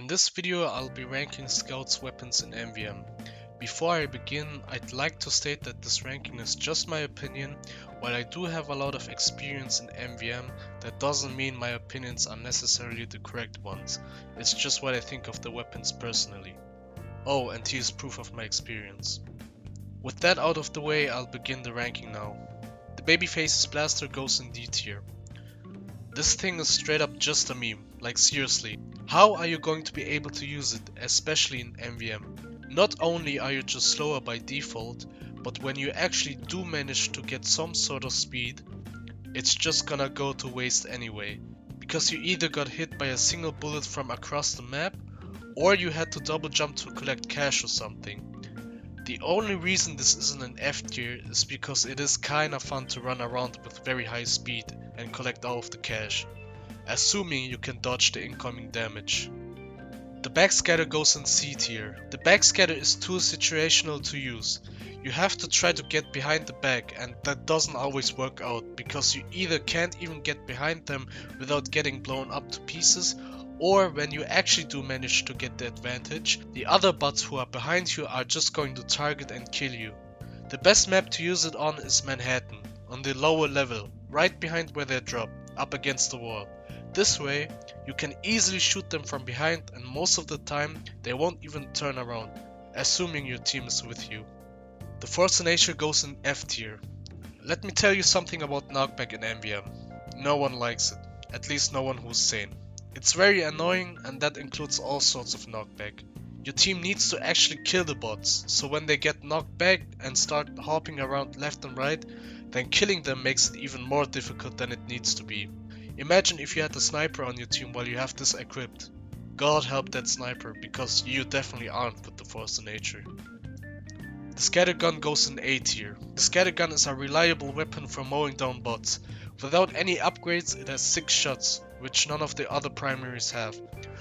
In this video I'll be ranking scouts' weapons in MvM. Before I begin, I'd like to state that this ranking is just my opinion. While I do have a lot of experience in MvM, that doesn't mean my opinions are necessarily the correct ones. It's just what I think of the weapons personally. Oh, and here's proof of my experience. With that out of the way, I'll begin the ranking now. The Babyface's blaster goes in D tier. This thing is straight up just a meme, like seriously. How are you going to be able to use it, especially in MvM? Not only are you just slower by default, but when you actually do manage to get some sort of speed, it's just gonna go to waste anyway. Because you either got hit by a single bullet from across the map, or you had to double jump to collect cash or something. The only reason this isn't an F tier is because it is kinda fun to run around with very high speed and collect all of the cash, assuming you can dodge the incoming damage. The backscatter goes in C tier. The backscatter is too situational to use. You have to try to get behind the back, and that doesn't always work out because you either can't even get behind them without getting blown up to pieces, or when you actually do manage to get the advantage, the other bots who are behind you are just going to target and kill you. The best map to use it on is Manhattan, on the lower level, right behind where they drop, up against the wall. This way, you can easily shoot them from behind, and most of the time they won't even turn around, assuming your team is with you. The Force of Nature goes in F tier. Let me tell you something about knockback in MvM. No one likes it, at least no one who's sane. It's very annoying, and that includes all sorts of knockback. Your team needs to actually kill the bots, so when they get knocked back and start hopping around left and right, then killing them makes it even more difficult than it needs to be. Imagine if you had a sniper on your team while you have this equipped. God help that sniper, because you definitely aren't with the Force of Nature. The Scattergun goes in A tier. The Scattergun is a reliable weapon for mowing down bots. Without any upgrades, it has 6 shots, which none of the other primaries have.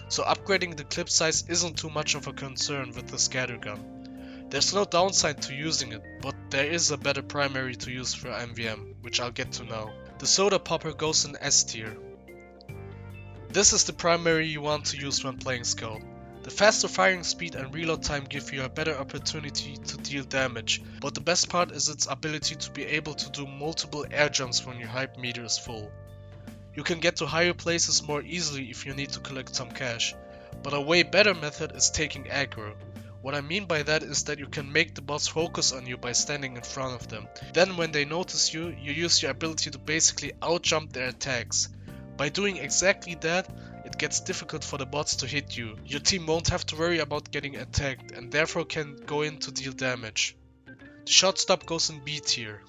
So upgrading the clip size isn't too much of a concern with the Scattergun. There's no downside to using it, but there is a better primary to use for MvM, which I'll get to now. The Soda Popper goes in S tier. This is the primary you want to use when playing Scout. The faster firing speed and reload time give you a better opportunity to deal damage, but the best part is its ability to be able to do multiple air jumps when your hype meter is full. You can get to higher places more easily if you need to collect some cash, but a way better method is taking aggro. What I mean by that is that you can make the bots focus on you by standing in front of them. Then when they notice you, you use your ability to basically outjump their attacks. By doing exactly that, it gets difficult for the bots to hit you. Your team won't have to worry about getting attacked and therefore can go in to deal damage. The Shortstop goes in B tier.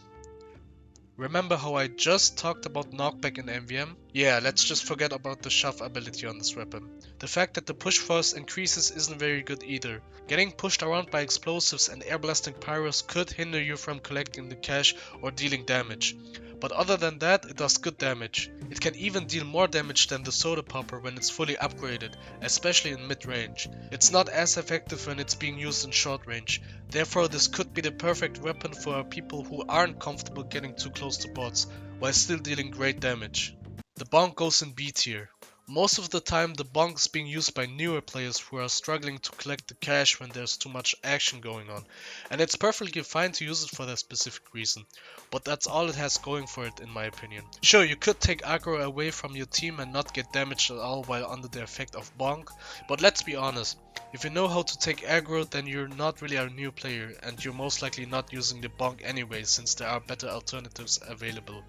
Remember how I just talked about knockback in MvM? Yeah, let's just forget about the shove ability on this weapon. The fact that the push force increases isn't very good either. Getting pushed around by explosives and air blasting pyros could hinder you from collecting the cash or dealing damage. But other than that, it does good damage. It can even deal more damage than the Soda Popper when it's fully upgraded, especially in mid-range. It's not as effective when it's being used in short range. Therefore, this could be the perfect weapon for people who aren't comfortable getting too close to bots, while still dealing great damage. The Bonk goes in B tier. Most of the time, the Bonk is being used by newer players who are struggling to collect the cash when there's too much action going on, and it's perfectly fine to use it for that specific reason, but that's all it has going for it in my opinion. Sure, you could take aggro away from your team and not get damaged at all while under the effect of Bonk, but let's be honest, if you know how to take aggro, then you're not really a new player, and you're most likely not using the Bonk anyway since there are better alternatives available.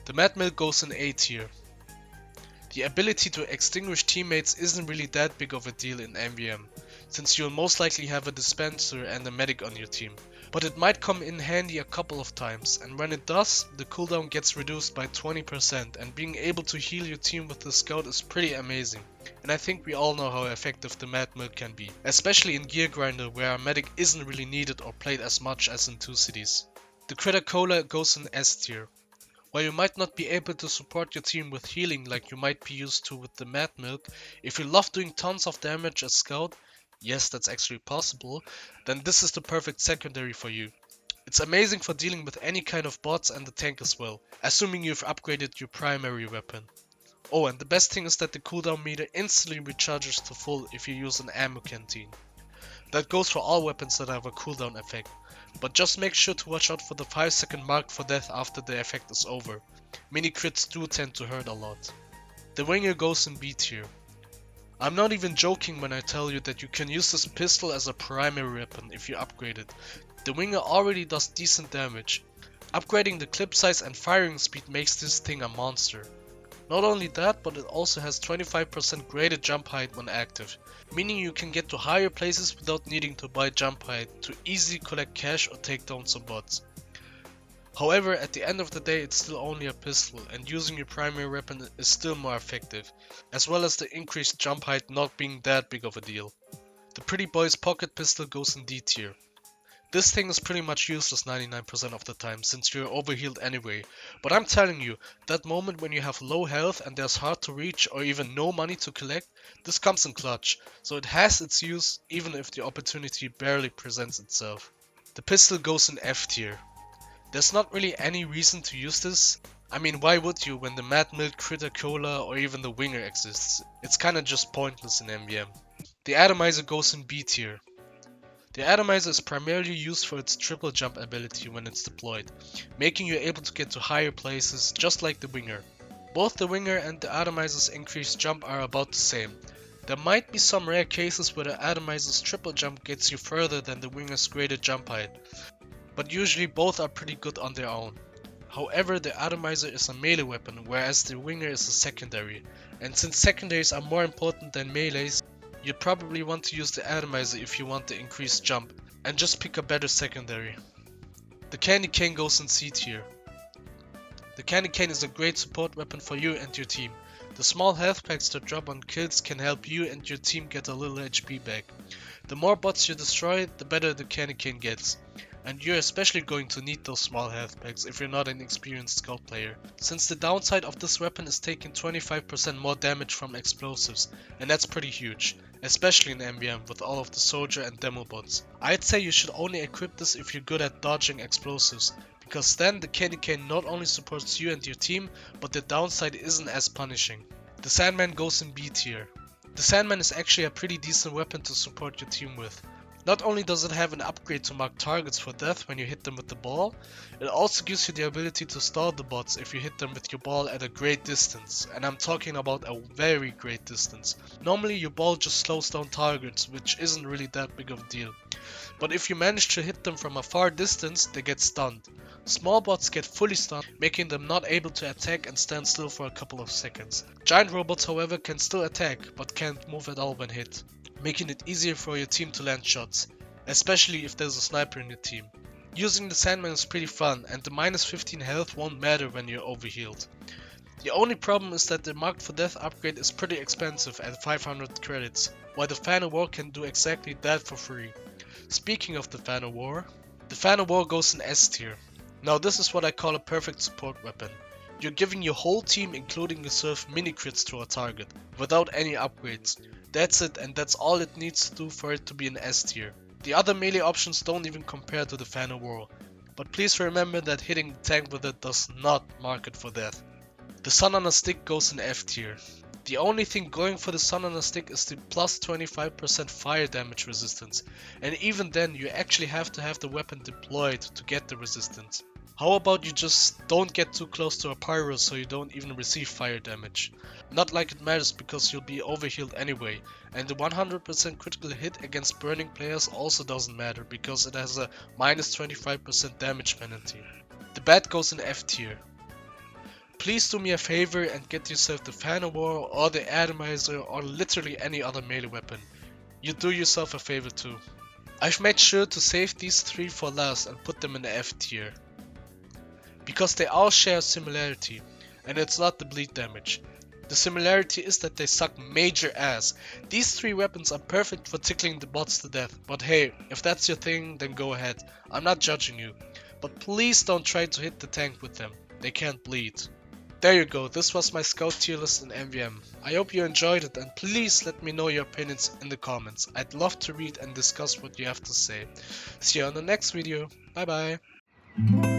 The Mad Milk goes in A tier. The ability to extinguish teammates isn't really that big of a deal in MvM, since you'll most likely have a dispenser and a medic on your team. But it might come in handy a couple of times, and when it does, the cooldown gets reduced by 20%, and being able to heal your team with the Scout is pretty amazing. And I think we all know how effective the Mad Milk can be, especially in Gear Grinder where a medic isn't really needed or played as much as in 2 cities. The Critter Cola goes in S tier. While you might not be able to support your team with healing like you might be used to with the Mad Milk, if you love doing tons of damage as Scout, yes, that's actually possible, then this is the perfect secondary for you. It's amazing for dealing with any kind of bots and the tank as well, assuming you've upgraded your primary weapon. Oh, and the best thing is that the cooldown meter instantly recharges to full if you use an ammo canteen. That goes for all weapons that have a cooldown effect, but just make sure to watch out for the 5-second mark for death after the effect is over. Mini crits do tend to hurt a lot. The Winger goes in B tier. I'm not even joking when I tell you that you can use this pistol as a primary weapon if you upgrade it. The Winger already does decent damage. Upgrading the clip size and firing speed makes this thing a monster. Not only that, but it also has 25% greater jump height when active, meaning you can get to higher places without needing to buy jump height to easily collect cash or take down some bots. However, at the end of the day it's still only a pistol and using your primary weapon is still more effective, as well as the increased jump height not being that big of a deal. The Pretty Boy's pocket pistol goes in D tier. This thing is pretty much useless 99% of the time since you're overhealed anyway, but I'm telling you, that moment when you have low health and there's hard to reach or even no money to collect, this comes in clutch, so it has its use even if the opportunity barely presents itself. The pistol goes in F tier. There's not really any reason to use this. I mean, why would you when the Mad Milk, Critter Cola or even the Winger exists? It's kinda just pointless in MvM. The Atomizer goes in B tier. The Atomizer is primarily used for its triple jump ability when it's deployed, making you able to get to higher places just like the Winger. Both the Winger and the Atomizer's increased jump are about the same. There might be some rare cases where the Atomizer's triple jump gets you further than the Winger's greater jump height, but usually both are pretty good on their own. However, the Atomizer is a melee weapon whereas the Winger is a secondary, and since secondaries are more important than melees, you'd probably want to use the Atomizer if you want the increased jump, and just pick a better secondary. The Candy Cane goes in C tier. The Candy Cane is a great support weapon for you and your team. The small health packs that drop on kills can help you and your team get a little HP back. The more bots you destroy, the better the Candy Cane gets. And you're especially going to need those small health packs if you're not an experienced scout player, since the downside of this weapon is taking 25% more damage from explosives, and that's pretty huge, especially in MvM with all of the soldier and demo bots. I'd say you should only equip this if you're good at dodging explosives, because then the Candy Cane not only supports you and your team, but the downside isn't as punishing. The Sandman goes in B tier. The Sandman is actually a pretty decent weapon to support your team with. Not only does it have an upgrade to mark targets for death when you hit them with the ball, it also gives you the ability to stall the bots if you hit them with your ball at a great distance, and I'm talking about a very great distance. Normally your ball just slows down targets, which isn't really that big of a deal. But if you manage to hit them from a far distance, they get stunned. Small bots get fully stunned, making them not able to attack and stand still for a couple of seconds. Giant robots however can still attack, but can't move at all when hit, making it easier for your team to land shots, especially if there's a sniper in your team. Using the Sandman is pretty fun, and the minus 15 health won't matter when you're overhealed. The only problem is that the Marked for Death upgrade is pretty expensive at 500 credits, while the Fan of War can do exactly that for free. Speaking of the Fan of War, the Fan of War goes in S tier. Now this is what I call a perfect support weapon. You're giving your whole team including yourself mini crits to a target, without any upgrades. That's it, and that's all it needs to do for it to be an S tier. The other melee options don't even compare to the Fan of War, but please remember that hitting the tank with it does not mark it for death. The Sun on a Stick goes in F tier. The only thing going for the Sun on a Stick is the plus 25% fire damage resistance, and even then you actually have to have the weapon deployed to get the resistance. How about you just don't get too close to a pyro so you don't even receive fire damage? Not like it matters because you'll be overhealed anyway, and the 100% critical hit against burning players also doesn't matter because it has a minus 25% damage penalty. The Bat goes in F tier. Please do me a favor and get yourself the Fan of War or the Atomizer or literally any other melee weapon. You do yourself a favor too. I've made sure to save these 3 for last and put them in the F tier, because they all share a similarity, and it's not the bleed damage. The similarity is that they suck major ass. These 3 weapons are perfect for tickling the bots to death, but hey, if that's your thing then go ahead, I'm not judging you. But please don't try to hit the tank with them, they can't bleed. There you go, this was my scout tier list in MvM. I hope you enjoyed it and please let me know your opinions in the comments. I'd love to read and discuss what you have to say. See you on the next video, bye bye.